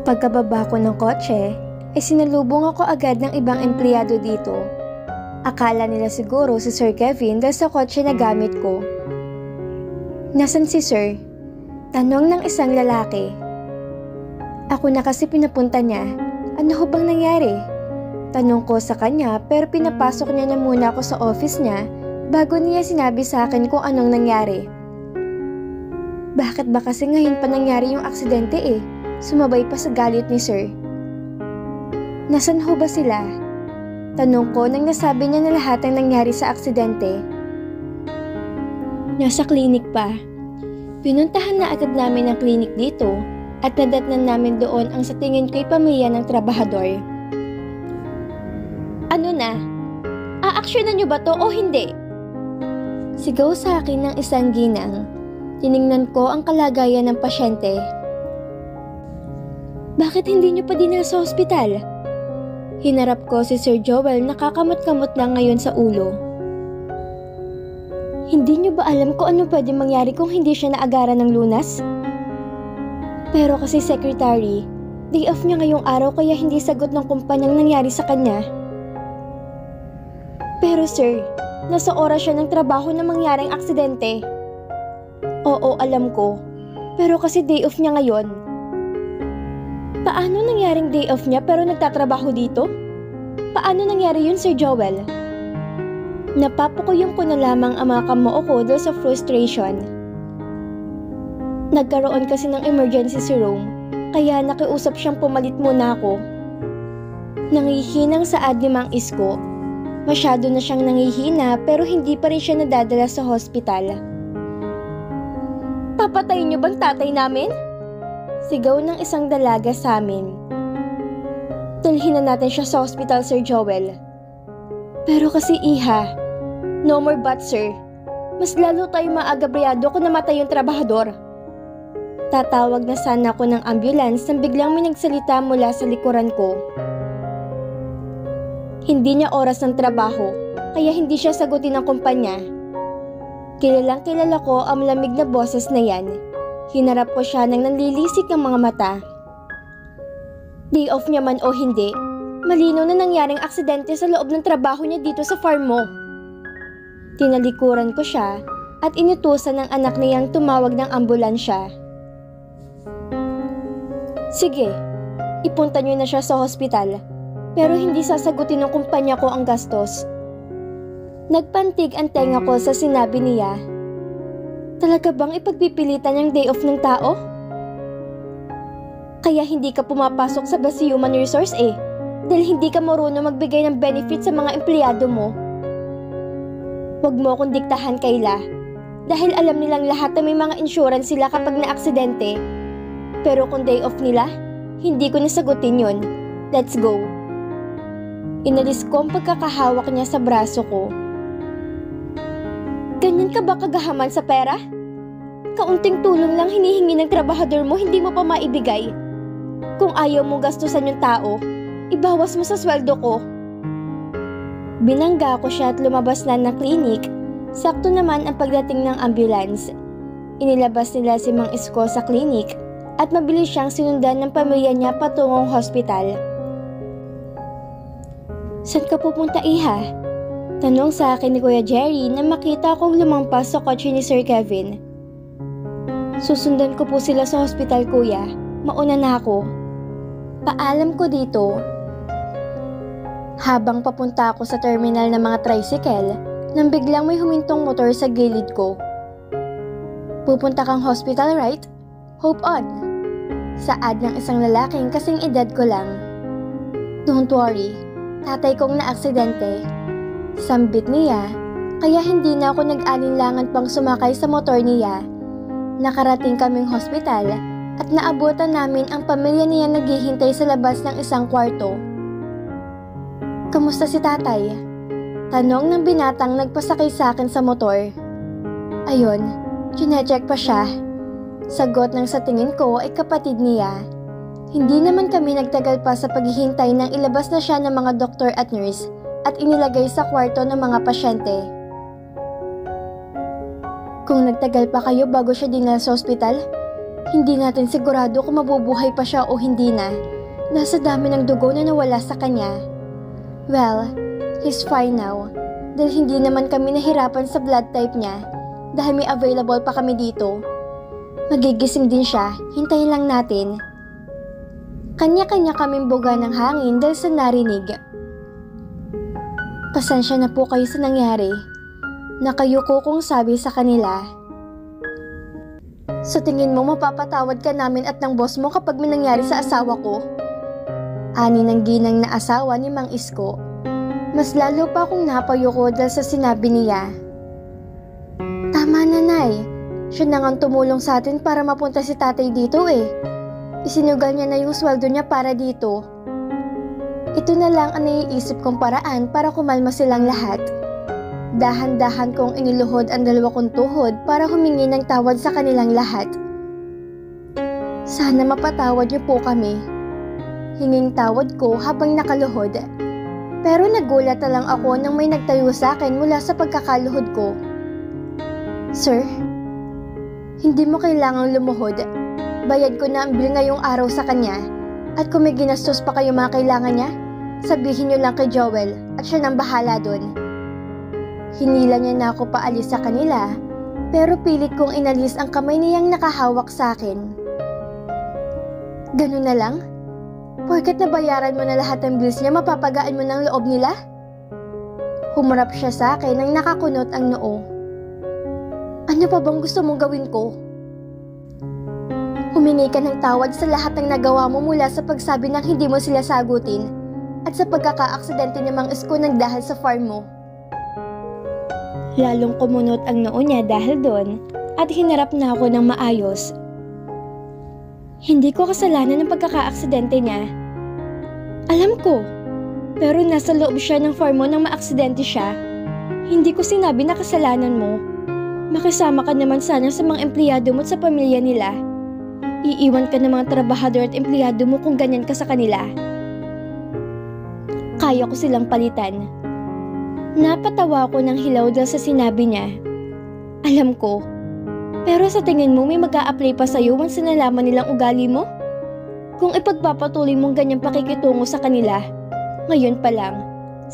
Pagkababa ko ng kotse, ay sinalubong ako agad ng ibang empleyado dito. Akala nila siguro si Sir Kevin dahil sa kotse na gamit ko. "Nasaan si Sir?" Tanong ng isang lalaki. Ako na kasi pinapunta niya. Ano ho bang nangyari? Tanong ko sa kanya pero pinapasok niya na muna ako sa office niya bago niya sinabi sa akin kung anong nangyari. Bakit ba kasi ngayon pa nangyari yung aksidente eh? Sumabay pa sa galit ni Sir. Nasaan ho ba sila? Tanong ko nang nasabi niya na lahat ng nangyari sa aksidente. Nasa klinik pa. Pinuntahan na agad namin ang klinik dito at nadatnan namin doon ang sa tingin ko'y pamilya ng trabahador. Ano na? Aaksyonan niyo ba to o hindi? Sigaw sa akin ng isang ginang. Tiningnan ko ang kalagayan ng pasyente. Bakit hindi niyo pa dinala sa ospital? Hinarap ko si Sir Joel na kakamot-kamot lang ngayon sa ulo. Hindi niyo ba alam kung ano pwede mangyari kung hindi siya naagaran ng lunas? Pero kasi secretary, day off niya ngayong araw kaya hindi sagot ng kumpanyang nangyari sa kanya. Pero sir, nasa oras siya ng trabaho na mangyaring aksidente. Oo, alam ko. Pero kasi day off niya ngayon. Paano nangyaring day off niya pero nagtatrabaho dito? Paano nangyari yun, Sir Joel? Napapakuyong ko na lamang ang mga kamao ko dahil sa frustration. Nagkaroon kasi ng emergency si Rome, kaya nakiusap siyang pumalit muna ako. Nangihinang saad ni Mang Isko. Masyado na siyang nangihina pero hindi pa rin siya nadadala sa hospital. Papatayin niyo bang tatay namin? Sigaw ng isang dalaga sa amin. Dalhin na natin siya sa hospital, Sir Joel. Pero kasi iha, no more but sir. Mas lalo tayo maagabriado kung namatay yung trabahador. Tatawag na sana ako ng ambulance nang biglang may nagsalita mula sa likuran ko. Hindi niya oras ng trabaho, kaya hindi siya sagutin ng kumpanya. Kilalang kilala ko ang malamig na boses na yan. Hinarap ko siya nang nanlilisik ang mga mata. Day off niya man o hindi, malinaw na nangyaring aksidente sa loob ng trabaho niya dito sa farm mo. Tinalikuran ko siya at inutusan ng anak niyang tumawag ng ambulansya. Sige, ipunta niyo na siya sa hospital, pero hindi sasagutin ng kumpanya ko ang gastos. Nagpantig ang tenga ko sa sinabi niya. Talaga bang ipagpipilitan yung day off ng tao? Kaya hindi ka pumapasok sa base human resource eh, dahil hindi ka marunong magbigay ng benefit sa mga empleyado mo. Huwag mo akong diktahan, Kayla, dahil alam nilang lahat na may mga insurance sila kapag na-aksidente. Pero kung day off nila, hindi ko nasagutin yun. Let's go. Inalis ko ang pagkakahawak niya sa braso ko. Ganyan ka ba kagahaman sa pera? Kaunting tulong lang hinihingi ng trabahador mo, hindi mo pa maibigay. Kung ayaw mo gastusan yung tao, ibawas mo sa sweldo ko. Binangga ko siya at lumabas na ng klinik. Sakto naman ang pagdating ng ambulance. Inilabas nila si Mang Isko sa klinik at mabilis siyang sinundan ng pamilya niya patungong hospital. Saan ka pupunta, iha? Tanong sa akin ni Kuya Jerry na makita kong lumampas sa kotse ni Sir Kevin. Susundan ko po sila sa hospital, kuya. Mauna na ako. Paalam ko dito. Habang papunta ako sa terminal ng mga tricycle, nang biglang may humintong motor sa gilid ko. Pupunta kang hospital, right? Hope on. Saad ng isang lalaking kasing edad ko lang. Don't worry, tatay kong na-aksidente. Sambit niya, kaya hindi na ako nag-alinlangan pang sumakay sa motor niya. Nakarating kaming hospital at naabutan namin ang pamilya niya naghihintay sa labas ng isang kwarto. Kamusta si tatay? Tanong ng binatang nagpasakay sa akin sa motor. Ayun, chinecheck pa siya. Sagot ng sa tingin ko ay kapatid niya. Hindi naman kami nagtagal pa sa paghihintay nang ilabas na siya ng mga doktor at nurse at inilagay sa kwarto ng mga pasyente. Kung nagtagal pa kayo bago siya dinala sa ospital, Hindi natin sigurado kung mabubuhay pa siya o hindi na. Nasa dami ng dugo na nawala sa kanya. Well, he's fine now. Dahil hindi naman kami nahirapan sa blood type niya dahil may available pa kami dito. Magigising din siya, hintayin lang natin. Kanya-kanya kaming buga ng hangin dahil sa narinig. Pasensya na po kayo sa nangyari. Nakayuko kong sabi sa kanila. So tingin mo mapapatawad ka namin at ng boss mo kapag may nangyari sa asawa ko? Ani ng ginang na asawa ni Mang Isko. Mas lalo pa akong napayuko dahil sa sinabi niya. Tama na, Nay. Siya na ngang tumulong sa atin para mapunta si tatay dito eh. Isinugal niya na yung sweldo niya para dito. Ito na lang ang naiisip kong paraan para kumalma silang lahat. Dahan-dahan kong iniluhod ang dalawa kong tuhod para humingi ng tawad sa kanilang lahat. Sana mapatawad niyo po kami. Hinging tawad ko habang nakaluhod. Pero nagulat na lang ako nang may nagtayo sa akin mula sa pagkakaluhod ko. Sir, hindi mo kailangang lumuhod. Bayad ko na ang bill ngayong araw sa kanya. At kung may ginastos pa kayo mga kailangan niya, sabihin niyo lang kay Joel at siya nang bahala doon. Hinila niya na ako paalis sa kanila, pero pilit kong inalis ang kamay niyang nakahawak sa akin. Ganun na lang? Porket nabayaran mo na lahat ng bills niya, mapapagaan mo ng loob nila? Humarap siya sa akin nang nakakunot ang noo. Ano pa bang gusto mong gawin ko? Humingi ka ng tawad sa lahat ng nagawa mo mula sa pagsabi ng hindi mo sila sagutin at sa pagkaka-aksidente ni Mang Isko ng dahil sa farm mo. Lalong kumunot ang noo niya dahil doon at hinarap na ako ng maayos. Hindi ko kasalanan ng pagkaka-aksidente niya. Alam ko, pero nasa loob siya ng farm mo nang maaksidente siya. Hindi ko sinabi na kasalanan mo. Makisama ka naman sana sa mga empleyado mo at sa pamilya nila. Iiwan ka ng mga trabahador at empleyado mo kung ganyan ka sa kanila. Kaya ko silang palitan. Napatawa ko ng hilaw dahil sa sinabi niya. Alam ko. Pero sa tingin mo may mag-a-apply pa sa'yo once na nalaman nilang ugali mo? Kung ipagpapatuloy mong ganyang pakikitungo sa kanila, ngayon pa lang,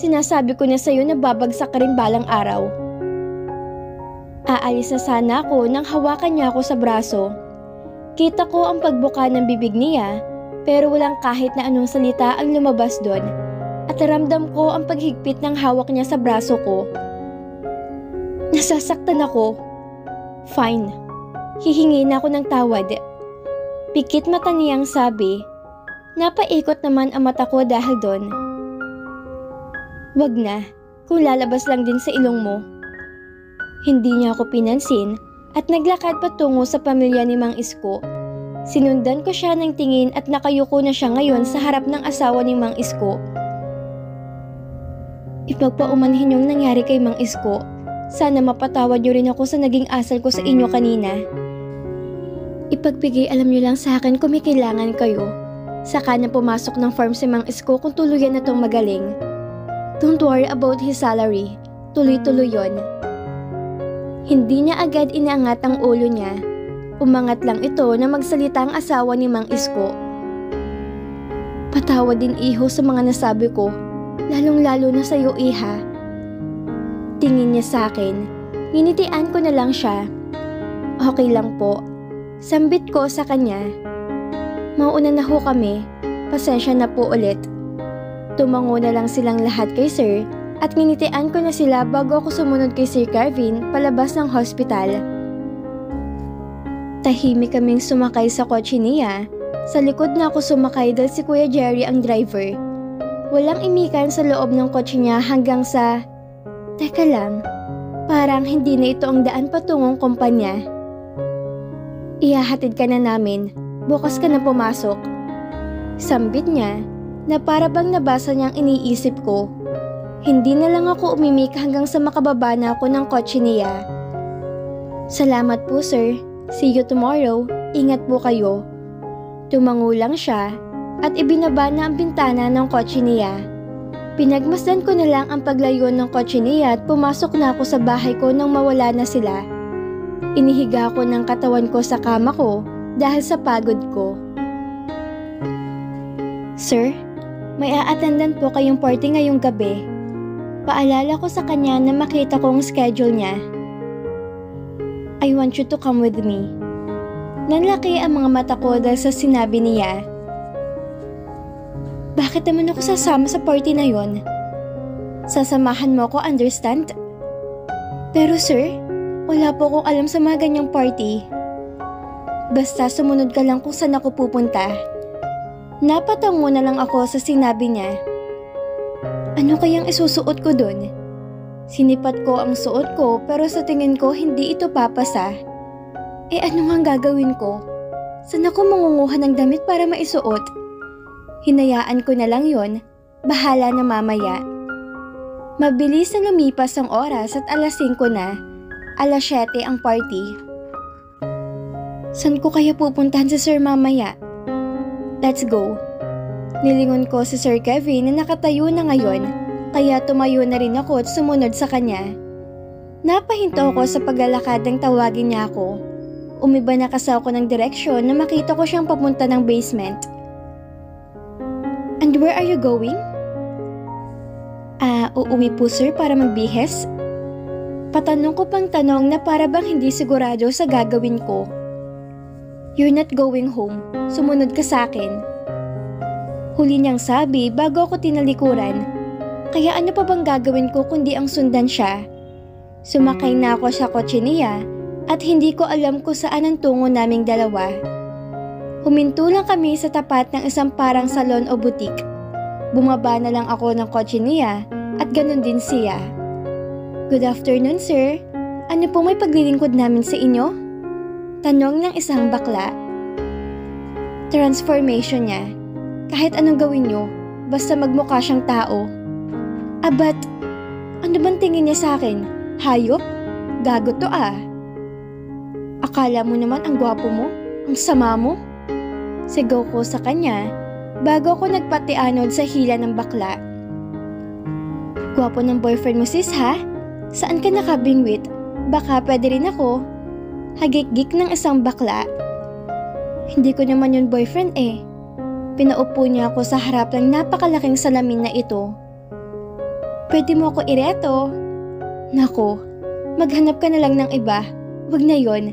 sinasabi ko na sa'yo na babagsak ka rin balang araw. Aalis na sana ako nang hawakan niya ako sa braso. Kita ko ang pagbuka ng bibig niya, pero walang kahit na anong salita ang lumabas doon. At ramdam ko ang paghigpit ng hawak niya sa braso ko. Nasasaktan ako. Fine. Hihingi na ako ng tawad. Pikit mata niyang sabi. Napaikot naman ang mata ko dahil doon. Wag na, kung lalabas lang din sa ilong mo. Hindi niya ako pinansin at naglakad patungo sa pamilya ni Mang Isko. Sinundan ko siya ng tingin at nakayuko na siya ngayon sa harap ng asawa ni Mang Isko. Ipagpaumanhin yung nangyari kay Mang Isko. Sana mapatawad niyo rin ako sa naging asal ko sa inyo kanina. Ipagbigay alam niyo lang sa akin kung may kailangan kayo. Saka na pumasok ng farm si Mang Isko kung tuluyan na tong magaling. Don't worry about his salary. Tuloy-tuloy yon. Hindi niya agad inaangat ang ulo niya. Umangat lang ito na magsalita ang asawa ni Mang Isko. Patawad din iho sa mga nasabi ko. Lalong-lalo na sa iyo, iha. Tingin niya sa akin. Nginitian ko na lang siya. Okay lang po. Sambit ko sa kanya. Mauna na ho kami. Pasensya na po ulit. Tumango na lang silang lahat kay Sir at nginitian ko na sila bago ako sumunod kay Sir Carvin palabas ng hospital. Tahimik kaming sumakay sa kotse niya. Sa likod na ako sumakay dahil si Kuya Jerry ang driver. Walang imikan sa loob ng kotse niya hanggang sa... Teka lang, parang hindi na ito ang daan patungong kumpanya. Ihahatid ka na namin, bukas ka na pumasok. Sambit niya na para bang nabasa niyang iniisip ko. Hindi na lang ako umimik hanggang sa makababa na ako ng kotse niya. Salamat po sir, see you tomorrow, ingat po kayo. Tumango lang siya at ibinaba na ang bintana ng kotse niya. Pinagmasdan ko na lang ang paglayo ng kotse niya at pumasok na ako sa bahay ko nang mawala na sila. Inihiga ko ng katawan ko sa kama ko dahil sa pagod ko. Sir, may a-attendan po kayong party ngayong gabi. Paalala ko sa kanya na makita ko ang schedule niya. I want you to come with me. Nanlaki ang mga mata ko dahil sa sinabi niya. Bakit naman ako sasama sa party na yon? Sasamahan mo ako, understand? Pero sir, wala po akong alam sa mga ganyang party. Basta sumunod ka lang kung saan ako pupunta. Napatango na lang ako sa sinabi niya. Ano kayang isusuot ko dun? Sinipat ko ang suot ko pero sa tingin ko hindi ito papasa. Ano nga gagawin ko? Saan ako mangunguha ng damit para maisuot? Hinayaan ko na lang yon, bahala na mamaya. Mabilis na lumipas ang oras at alas 5 na, alas 7 ang party. Saan ko kaya pupuntahan si Sir mamaya? Let's go. Nilingon ko si Sir Kevin na nakatayo na ngayon, kaya tumayo na rin ako at sumunod sa kanya. Napahinto ako sa paglalakad ng tawagin niya ako. Umiba na kasi ako ng direksyon na makita ko siyang papunta ng basement. And where are you going? Uuwi po sir para magbihes? Patanong ko pang tanong na para bang hindi sigurado sa gagawin ko. You're not going home. Sumunod ka sa akin. Huli niyang sabi bago ako tinalikuran. Kaya ano pa bang gagawin ko kundi ang sundan siya? Sumakay na ako sa kotse niya at hindi ko alam kung saan ang tungo naming dalawa. Huminto lang kami sa tapat ng isang parang salon o butik. Bumaba na lang ako ng kotse niya at ganun din siya. Good afternoon sir. Ano po may paglilingkod namin sa inyo? Tanong ng isang bakla. Transformation niya. Kahit anong gawin niyo, basta magmukha siyang tao. Abat, ano bang tingin niya sa akin? Hayop? Gago to ah. Akala mo naman ang gwapo mo? Ang sama mo? Sigaw ko sa kanya bago ako nagpatianod sa hila ng bakla. Gwapo ng boyfriend mo sis ha? Saan ka nakabingwit? Baka pwede rin ako. Hagik-gik ng isang bakla. Hindi ko naman yun boyfriend eh. Pinaupo niya ako sa harap ng napakalaking salamin na ito. Pwede mo ako ireto? Nako, maghanap ka na lang ng iba. Wag na yon.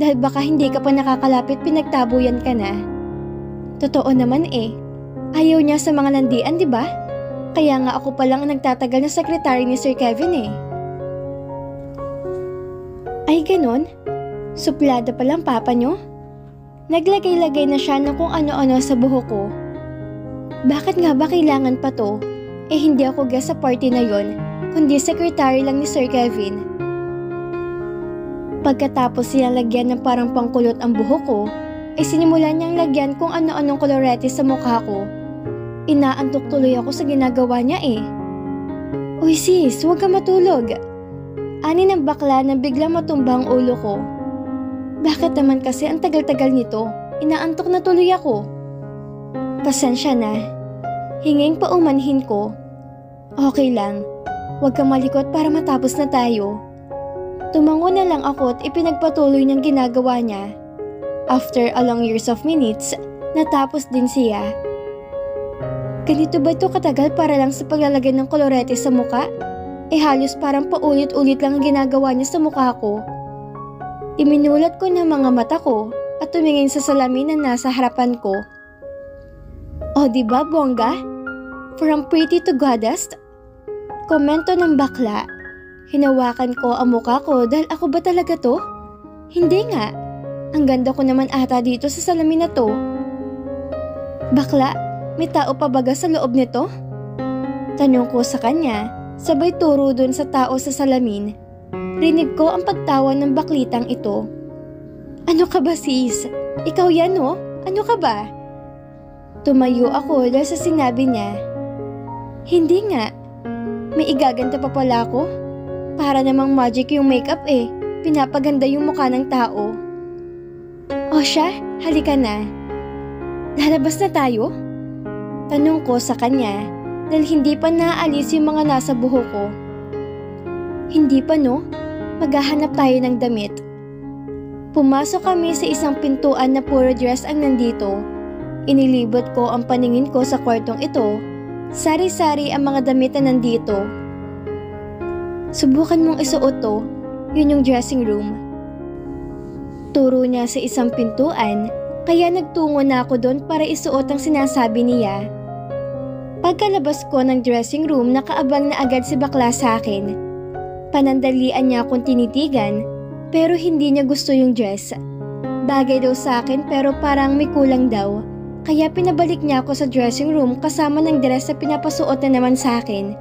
Dahil baka hindi ka pa nakakalapit pinagtabuyan ka na. Totoo naman eh. Ayaw niya sa mga landian, di ba? Kaya nga ako pa lang ang nagtatagal na sekretary ni Sir Kevin eh. Ay ganon? Suplada palang papa niyo? Naglagay-lagay na siya ng kung ano-ano sa buhok ko. Bakit nga ba kailangan pa to? Hindi ako guest sa party na yon, kundi sekretary lang ni Sir Kevin. Pagkatapos siya lagyan ng parang pangkulot ang buhok ko, sinimulan niyang lagyan kung ano-anong kolorete sa mukha ko. Inaantok tuloy ako sa ginagawa niya eh. Uy sis, huwag ka matulog. Ani ng bakla na biglang matumbang ulo ko. Bakit naman kasi ang tagal-tagal nito? Inaantok na tuloy ako. Pasensya na. Hinging paumanhin ko. Okay lang. Huwag kang malikot para matapos na tayo. Tumango na lang ako at ipinagpatuloy niyang ginagawa niya. After a long years of minutes, natapos din siya. Ganito ba ito katagal para lang sa paglalagay ng kolorete sa muka? Halos parang paulit-ulit lang ang ginagawa niya sa mukha ko. Iminulat ko na mga mata ko at tumingin sa salamin na nasa harapan ko. Oh, diba, bongga? From pretty to goddess? Komento ng bakla. Hinawakan ko ang mukha ko dahil ako ba talaga to? Hindi nga. Ang ganda ko naman ata dito sa salamin na to. Bakla, may tao pa baga sa loob nito? Tanong ko sa kanya, sabay turo dun sa tao sa salamin. Rinig ko ang pagtawa ng baklitang ito. Ano ka ba sis? Ikaw yan no? Ano ka ba? Tumayo ako dahil sa sinabi niya. Hindi nga. May igaganda pa pala ako. Para namang magic yung makeup eh. Pinapaganda yung mukha ng tao. O siya, halika na. Lalabas na tayo? Tanong ko sa kanya dahil hindi pa naaalis yung mga nasa buhok ko. Hindi pa no? Maghahanap tayo ng damit. Pumasok kami sa isang pintuan na puro dress ang nandito. Inilibot ko ang paningin ko sa kwartong ito. Sari-sari ang mga damit na nandito. Subukan mong isuot to. Yun yung dressing room. Turo niya sa isang pintuan, kaya nagtungo na ako doon para isuot ang sinasabi niya. Pagkalabas ko ng dressing room, nakaabang na agad si bakla sa akin. Panandalian niya akong tinitigan, pero hindi niya gusto yung dress. Bagay daw sa akin pero parang may kulang daw. Kaya pinabalik niya ako sa dressing room kasama ng dress na pinapasuot na naman sa akin.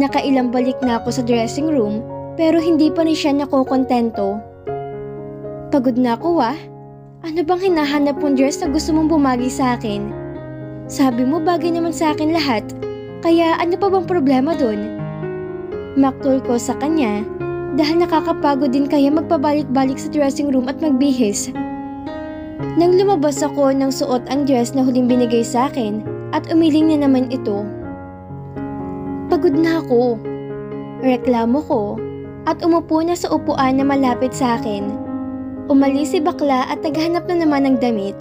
Nakailang balik na ako sa dressing room pero hindi pa rin siya nakokontento. Pagod na ako Ano bang hinahanap mong dress na gusto mong bumagay sa akin? Sabi mo bagay naman sa akin lahat. Kaya ano pa bang problema dun? Maktol ko sa kanya dahil nakakapagod din kaya magpabalik-balik sa dressing room at magbihis. Nang lumabas ako nang suot ang dress na huling binigay sa akin at umiling na naman ito. Pagod na ako. Reklamo ko at umupo na sa upuan na malapit sa akin. Umalis si bakla at naghanap na naman ng damit.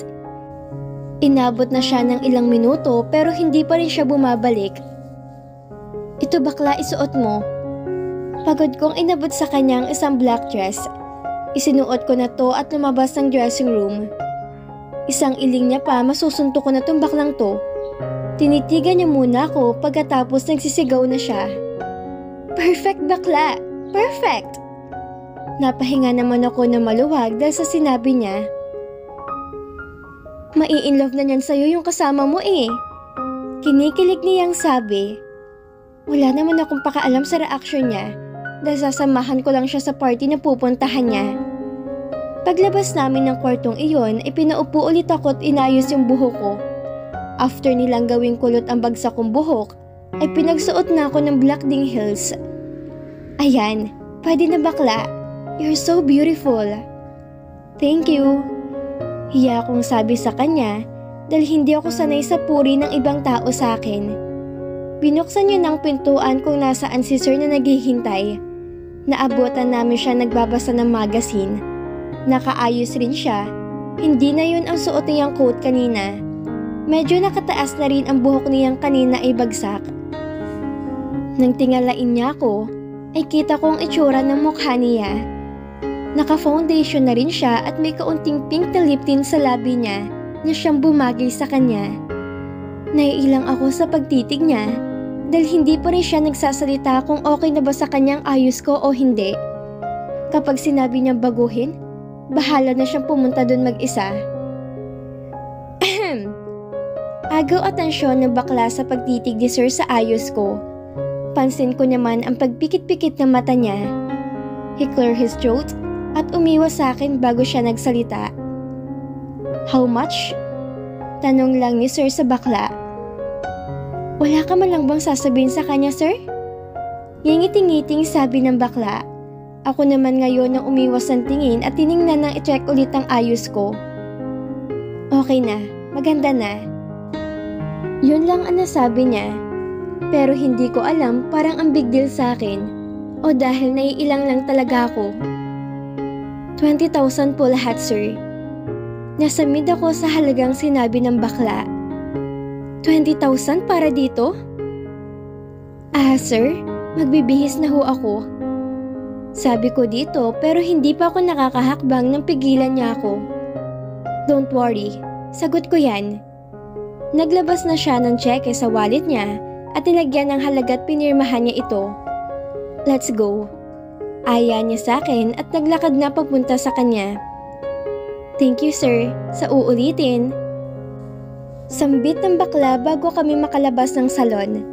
Inabot na siya ng ilang minuto pero hindi pa rin siya bumabalik. Ito bakla, isuot mo. Pagod kong inabot sa kanyang isang black dress. Isinuot ko na to at lumabas ng dressing room. Isang iling niya pa, masusunto ko na tong baklang to. Tinitigan niya muna ako pagkatapos nagsisigaw na siya. Perfect bakla! Perfect! Napahinga naman ako na maluwag dahil sa sinabi niya. Mai-inlove na niyan sa'yo yung kasama mo eh. Kinikilig niyang sabi. Wala naman akong pakaalam sa reaksyon niya dahil sasamahan ko lang siya sa party na pupuntahan niya. Paglabas namin ng kwartong iyon, ipinaupo ulit ako at inayos yung buhok ko. After nilang gawing kulot ang bagsak kong buhok, ay pinagsuot na ako ng black ding heels. Ayan, pwede na bakla. You're so beautiful. Thank you. Hiya akong sabi sa kanya dahil hindi ako sanay sa puri ng ibang tao sa akin. Binuksan niya ng pintuan kung nasaan si sir na naghihintay. Naabutan namin siya nagbabasa ng magazine. Nakaayos rin siya. Hindi na yun ang suot niyang coat kanina. Medyo nakataas na rin ang buhok niyang kanina ay bagsak. Nang tingalain niya ako, ay kita kong itsura ng mukha niya. Naka-foundation na rin siya at may kaunting pink na lip tint sa labi niya na siyang bumagay sa kanya. Naiilang ako sa pagtitig niya dahil hindi pa rin siya nagsasalita kung okay na ba sa kanyang ayos ko o hindi. Kapag sinabi niyang baguhin, bahala na siyang pumunta doon mag-isa. Agaw atensyon ng bakla sa pagtitig ni sir sa ayos ko. Pansin ko naman ang pagpikit-pikit ng mata niya. He cleared his throat at umiwas sa akin bago siya nagsalita. How much? Tanong lang ni sir sa bakla. Wala ka man lang bang sasabihin sa kanya, sir? Ngingiti-ngiting sabi ng bakla. Ako naman ngayon nang umiwas ng tingin at tiningnan nang i-check ulit ang ayos ko. Okay na, maganda na. Yun lang ang nasabi niya. Pero hindi ko alam, parang ang big deal sa akin. O dahil naiilang lang talaga ako. 20,000 po lahat, sir. Nasa mid ako sa halagang sinabi ng bakla. 20,000 para dito? Sir, magbibihis na ho ako. Sabi ko dito pero hindi pa ako nakakahakbang nang pigilan niya ako. Don't worry, sagot ko yan. Naglabas na siya ng cheque sa wallet niya at nilagyan ng halaga at pinirmahan niya ito. Let's go. Aya niya sa akin at naglakad na papunta sa kanya. Thank you sir, sa uulitin. Sambit ng bakla bago kami makalabas ng salon.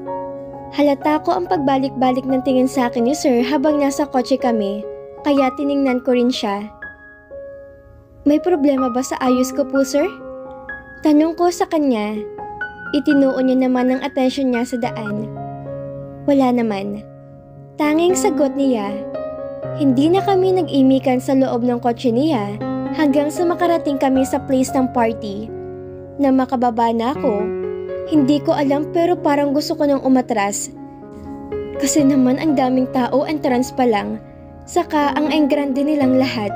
Halata ko ang pagbalik-balik ng tingin sa akin ni sir habang nasa kotse kami, kaya tiningnan ko rin siya. May problema ba sa ayos ko po sir? Tanong ko sa kanya. Itinuon niya naman ang atensyon niya sa daan. Wala naman. Tanging sagot niya. Hindi na kami nag-imikan sa loob ng kotse niya hanggang sa makarating kami sa place ng party. Na makababa na ako, hindi ko alam pero parang gusto ko nang umatras. Kasi naman ang daming tao, entrance pa lang, saka ang engrande nilang lahat.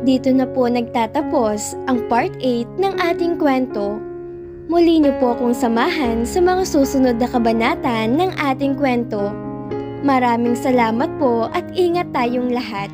Dito na po nagtatapos ang part 8 ng ating kwento. Muli niyo po akong samahan sa mga susunod na kabanata ng ating kwento. Maraming salamat po at ingat tayong lahat.